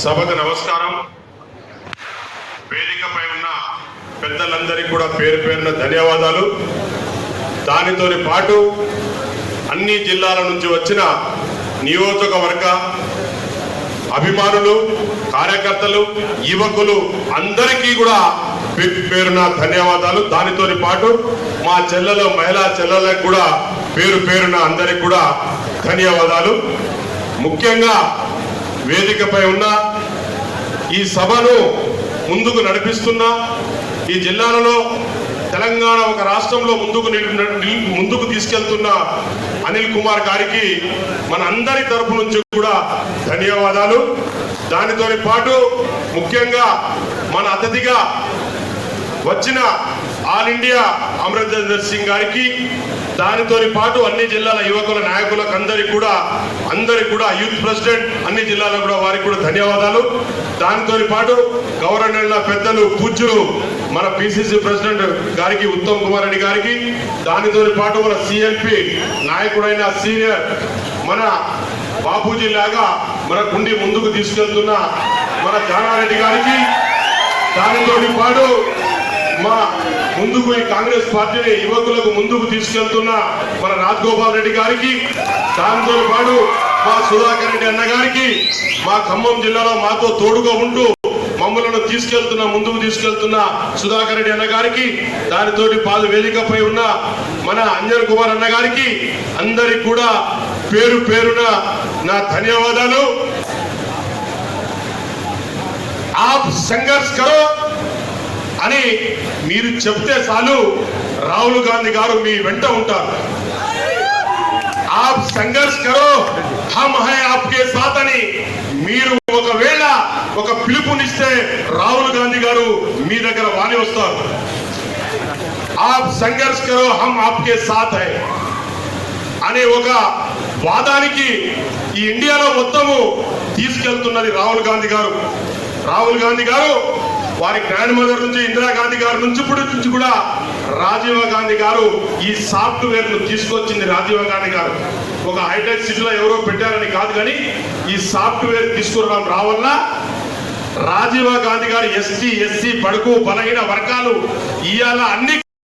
సభకు నమస్కారం. వేదికపై ఉన్న పెద్దలందరికీ కూడా పేరు పేరున ధన్యవాదాలు. దానితో పాటు అన్ని జిల్లాల నుంచి వచ్చిన నియోజకవర్గ అభిమానులు, కార్యకర్తలు, యువకులు అందరికీ కూడా పేరున ధన్యవాదాలు. దానితో పాటు మా చెల్లెలు, మహిళా చెల్లెలకు కూడా పేరు పేరున అందరికి కూడా ధన్యవాదాలు. ముఖ్యంగా వేదికపై ఉన్న ఈ సభను ముందుకు నడిపిస్తున్న ఈ జిల్లాలలో తెలంగాణ ఒక రాష్ట్రంలో ముందుకు తీసుకెళ్తున్న అనిల్ కుమార్ గారికి మన అందరి తరపు నుంచి కూడా ధన్యవాదాలు. దానితో పాటు ముఖ్యంగా మన అతిథిగా వచ్చిన ఆల్ ఇండియా అమరేందర్ సింగ్ గారికి, దానితో పాటు అన్ని జిల్లాల యువకుల నాయకులకు అందరికి కూడా యూత్ ప్రెసిడెంట్ అన్ని జిల్లాలో కూడా వారికి కూడా ధన్యవాదాలు. దానితో పాటు గౌరవనీయుల పెద్దలు పూజ్యులు మన పిసిసి ప్రెసిడెంట్ గారికి, ఉత్తమ్ కుమార్ రెడ్డి గారికి, దానితో పాటు మన సిఎల్పి నాయకుడైన సీనియర్ మన బాపూజీ లాగా మన గుండి ముందుకు తీసుకెళ్తున్న మన జానారెడ్డి గారికి, దానితో పాటు మా ముందుకు ఈ కాంగ్రెస్ పార్టీని యువకులకు ముందుకు తీసుకెళ్తున్న మన రాజగోపాల్ రెడ్డి గారికి, దానితో పాటు మా సుధాకర్ రెడ్డి అన్న గారికి, మా ఖమ్మం జిల్లాలో మాతో తోడుగా ఉంటూ మమ్మలను ముందుకు తీసుకెళ్తున్న సుధాకర్ రెడ్డి అన్న గారికి, దానితోటి పాలు వేదికపై ఉన్న మన అంజన్ కుమార్ అన్న గారికి, అందరికి కూడా పేరు పేరున నా ధన్యవాదాలు. ఆప్ సంఘర్ష్ కరో అని మీరు చెప్తే చాలు, రాహుల్ గాంధీ గారు మీ వెంట ఉంటారు. ఆప్ సంఘర్ష్ కరో హమ్ హై ఆప్కే సాత్ అని మీరు ఒకవేళ ఒక పిలుపునిస్తే రాహుల్ గాంధీ గారు మీ దగ్గర వాని వస్తారు. ఆప్ సంఘర్ష్ కరో హమ్ ఆప్కే సాత్ హై అనే ఒక వాదానికి ఈ ఇండియాలో మొత్తము తీసుకెళ్తున్నది రాహుల్ గాంధీ గారు. రాహుల్ గాంధీ గారు వారి గ్రాండ్ మదర్ నుంచి, ఇందిరాగాంధీ గారి నుంచి కూడా రాజీవ్ గాంధీ గారు ఈ సాఫ్ట్వేర్ ను తీసుకొచ్చింది. రాజీవ్ గాంధీ గారు ఒక హైటెక్ సిటీలో ఎవరో పెట్టారని కాదు, కానీ ఈ సాఫ్ట్వేర్ తీసుకురావడం రావల్ల రాజీవ్ గాంధీ గారు ఎస్సీ బడుగు బలహీన వర్గాలు ఇవాళ అన్ని